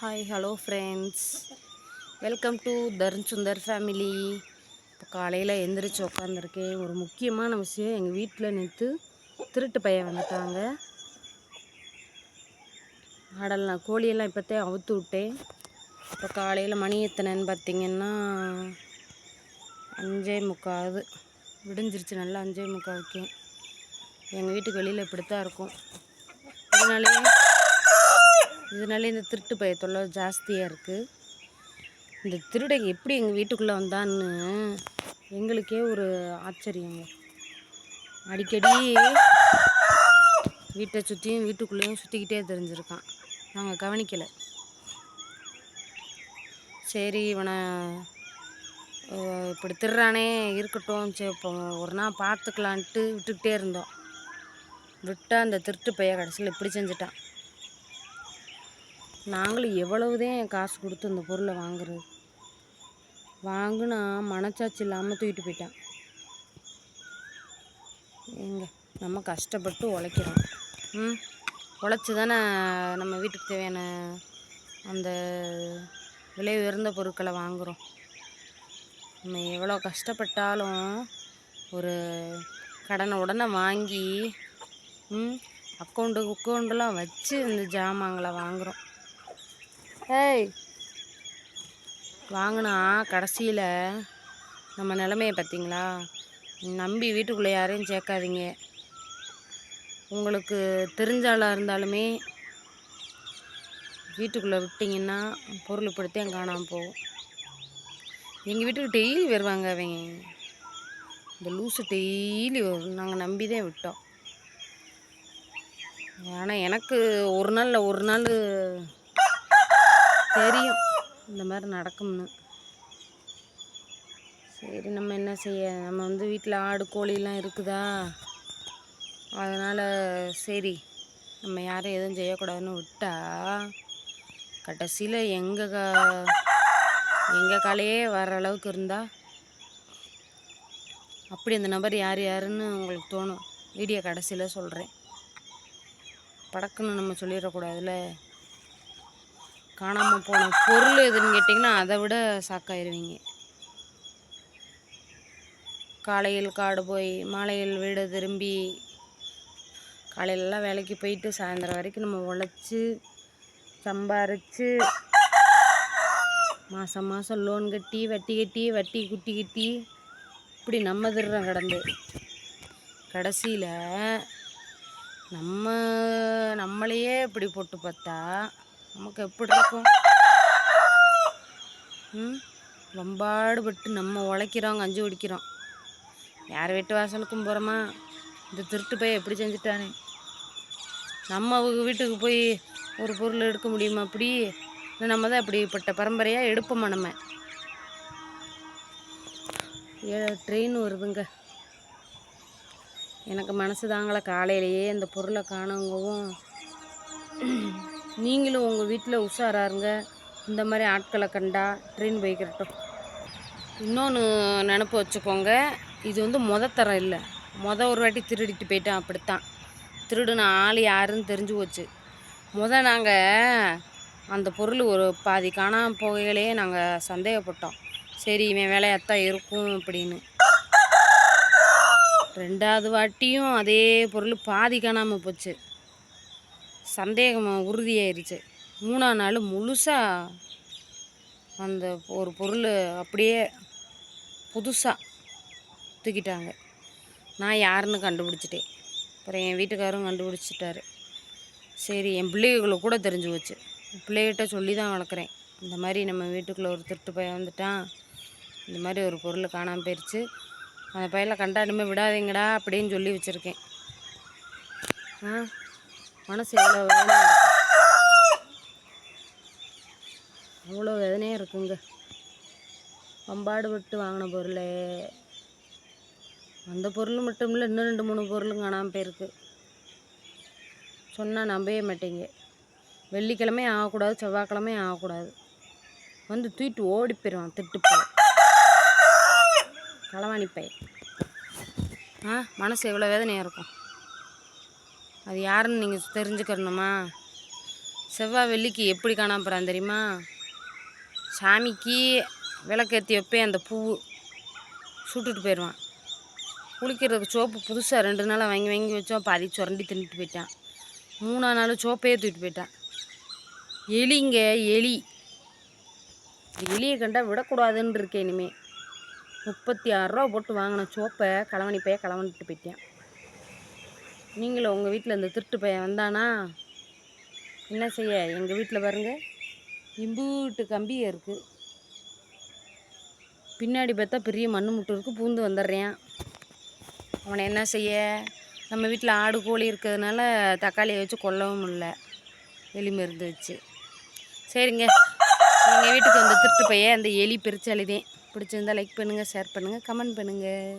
Hi hello friends, welcome to Tarun Sundar family. இப்போ காலையில் எந்திரிச்சு உட்காந்துருக்கேன். ஒரு முக்கியமான விஷயம், எங்கள் வீட்டில் நேற்று திருட்டு பையன் வந்துட்டாங்க. ஆடெல்லாம் கோழியெல்லாம் இப்போத்தே அவுத்து விட்டேன். இப்போ காலையில் மணி எத்தனைன்னு பார்த்திங்கன்னா 5:45 விடிஞ்சிருச்சு. நல்லா 5:45 வைக்கேன். எங்கள் வீட்டுக்கு வெளியில் இப்படித்தான் இருக்கும். இதனாலே இந்த திருட்டு பைய தொல்லை ஜாஸ்தியாக இருக்குது. இந்த திருடன் எப்படி எங்கள் வீட்டுக்குள்ளே வந்தான்னு எங்களுக்கே ஒரு ஆச்சரியங்க. அடிக்கடி வீட்டை சுற்றியும் வீட்டுக்குள்ளேயும் சுற்றிக்கிட்டே தெரிஞ்சிருக்கான். நாங்கள் கவனிக்கலை. சரி, இவனை இப்படி திருறானே இருக்கட்டும், சரி இப்போ ஒரு நாள் பார்த்துக்கலான்ட்டு விட்டுக்கிட்டே இருந்தோம். விட்டால் அந்த திருட்டு பைய கடைசியில் இப்படி செஞ்சுட்டான். நாங்களும் எவ்வளவுதான் காசு கொடுத்து அந்த பொருளை வாங்கினா மனச்சாட்சி இல்லாமல் தூக்கிட்டு போயிட்டான். நம்ம கஷ்டப்பட்டு உழைக்கிறோம். உழைச்சி தானே நம்ம வீட்டுக்கு தேவையான அந்த விலை உயர்ந்த பொருட்களை வாங்குகிறோம். நம்ம எவ்வளோ கஷ்டப்பட்டாலும் ஒரு கடனை வாங்கி அக்கௌண்ட்டெலாம் வச்சு இந்த ஜாமான்களை வாங்குகிறோம். வாங்கினா கடைசியில் நம்ம நிலைமையை பார்த்தீங்களா? நம்பி வீட்டுக்குள்ளே யாரையும் சேர்க்காதீங்க. உங்களுக்கு தெரிஞ்சாலாக இருந்தாலுமே வீட்டுக்குள்ளே விட்டிங்கன்னா பொருள் இப்படித்தான் காணாமல் போகும். எங்கள் வீட்டுக்கு டெய்லி வருவாங்க அவங்க. இந்த லூஸு டெய்லி வரும். நாங்கள் நம்பி தான் விட்டோம். ஆனால் எனக்கு ஒரு நாள் தெரியும் இந்த மாதிரி நடக்கும்னு. சரி, நம்ம என்ன செய்ய? நம்ம வீட்டில் ஆடு கோழிலாம் இருக்குதா, அதனால் சரி நம்ம யாரும் எதுவும் செய்யக்கூடாதுன்னு விட்டா கடைசியில் எங்கள் காலையே வர அளவுக்கு இருந்தால் அப்படி அந்த நபர் யாருன்னு உங்களுக்கு தோணும். வீடியோ கடைசியில் சொல்கிறேன். படக்குன்னு நம்ம சொல்லிடக்கூடாதுல்ல. காணாமல் போன பொருள் எதுன்னு கேட்டிங்கன்னா அதை விட சாக்காயிருவீங்க. காலையில் காடு போய் மாலையில் வீடு திரும்பி காலையிலலாம் வேலைக்கு போயிட்டு சாயந்தரம் வரைக்கும் நம்ம உழைச்சி சம்பாரித்து மாதம் லோன் கட்டி வட்டி குட்டி இப்படி நம்ம திருறோம் கடந்து. கடைசியில் நம்மளையே இப்படி போட்டு பார்த்தா நமக்கு எப்படி இருக்கும்? வம்பாடுபட்டு நம்ம உழைக்கிறோம், கஞ்சி குடிக்கிறோம். யார் வீட்டு வாசலுக்கும் போகிறோமா? இந்த திருட்டு போய் எப்படி செஞ்சுட்டானே. நம்ம வீட்டுக்கு போய் ஒரு பொருள் எடுக்க முடியுமா? அப்படி நம்ம தான் இப்படிப்பட்ட பரம்பரையாக எடுப்போமா? நம்ம ட்ரெயின் வருதுங்க. எனக்கு மனசு தாங்கள. காலையிலேயே இந்த பொருளை காணங்கவும் நீங்களும் உங்கள் வீட்டில் உஷாராருங்க. இந்த மாதிரி ஆட்களை கண்டா ட்ரெயின் போய்க்கிறட்டும். இன்னொன்று நினப்பு வச்சுக்கோங்க, இது தரம் இல்லை. ஒரு வாட்டி திருடிட்டு போயிட்டான். அப்படித்தான் திருடுன ஆள் யாருன்னு தெரிஞ்சு போச்சு. நாங்கள் அந்த பொருள் ஒரு பாதி காணாமல் போகையிலேயே நாங்கள் சந்தேகப்பட்டோம். சரி, இவன் வேலையாத்தான் இருக்கும் அப்படின்னு. 2வது வாட்டியும் அதே பொருள் பாதி காணாமல் போச்சு. சந்தேகம் உறுதியாயிருச்சு. 3ஆம் நாள் முழுசாக அந்த ஒரு பொருள் அப்படியே புதுசாக தூக்கிட்டாங்க. நான் யாருன்னு கண்டுபிடிச்சிட்டேன். அப்புறம் என் வீட்டுக்காரரும் கண்டுபிடிச்சிட்டாரு. சரி, என் பிள்ளைகளுக்கு கூட தெரிஞ்சு போச்சு. பிள்ளைகிட்ட சொல்லி தான் வளர்க்குறேன். இந்த மாதிரி நம்ம வீட்டுக்குள்ளே ஒரு திருட்டு பையன் வந்துட்டான், இந்த மாதிரி ஒரு பொருள் காணாமல் போயிடுச்சு, அந்த பையனை கண்டாலுமே விடாதீங்கடா அப்படின்னு சொல்லி வச்சுருக்கேன். மனசு எவ்வளோ வேதனையாக இருக்கு, அவ்வளோ வேதனையாக இருக்குங்க. வம்பாடுபட்டு வாங்கின பொருளே, அந்த பொருள் மட்டும் இல்லை, இன்னும் 2-3 பொருளும் காணாமல் போயிருக்கு. சொன்னால் நம்பவே மாட்டீங்க. வெள்ளிக்கிழமையும் ஆகக்கூடாது, செவ்வாய்க்கிழமையும் ஆகக்கூடாது. தூக்கிட்டு ஓடி போயிடுவான் திருட்டுப்பையன், களவாணிப்பையன். மனசு எவ்வளோ வேதனையாக இருக்கும். அது யாருன்னு நீங்கள் தெரிஞ்சுக்கணுமா? செவ்வாய் வெள்ளிக்கு எப்படி காணாம போகிறான் தெரியுமா? சாமிக்கு விளக்கேற்றி வைப்பேன், அந்த பூ சுட்டுட்டு போயிடுவான். குளிக்கிறதுக்கு சோப்பு புதுசாக 2 நாளாக வாங்கி வாங்கி வச்சோம், பாதி சுரண்டி தின்னுட்டு போயிட்டான். 3ஆம் நாள் சோப்பையே தூக்கிட்டு போயிட்டான். எலிங்க, எலி. எலியை கண்டா விடக்கூடாதுன்னு இருக்கேன் இனிமேல். 36 ரூபா போட்டு வாங்கின சோப்பை களவணி பைய களவணிட்டு போயிட்டேன். நீங்களும் உங்கள் வீட்டில் இந்த திருட்டு பையன் வந்தானா என்ன செய்ய? எங்கள் வீட்டில் பாருங்கள், இம்பூட்டு கம்பியை இருக்குது. பின்னாடி பார்த்தா பெரிய மண் முட்டு இருக்குது, பூந்து வந்துடுறேன். அவனை என்ன செய்ய? நம்ம வீட்டில் ஆடு கோழி இருக்கிறதுனால தக்காளியை வச்சு கொல்லவும் இல்லை, எலி மருந்து வச்சு. சரிங்க, எங்கள் வீட்டுக்கு வந்த திருட்டு பையன் அந்த எலி பெருச்சாலிதேன். பிடிச்சிருந்தா லைக் பண்ணுங்கள், ஷேர் பண்ணுங்கள், கமெண்ட் பண்ணுங்கள்.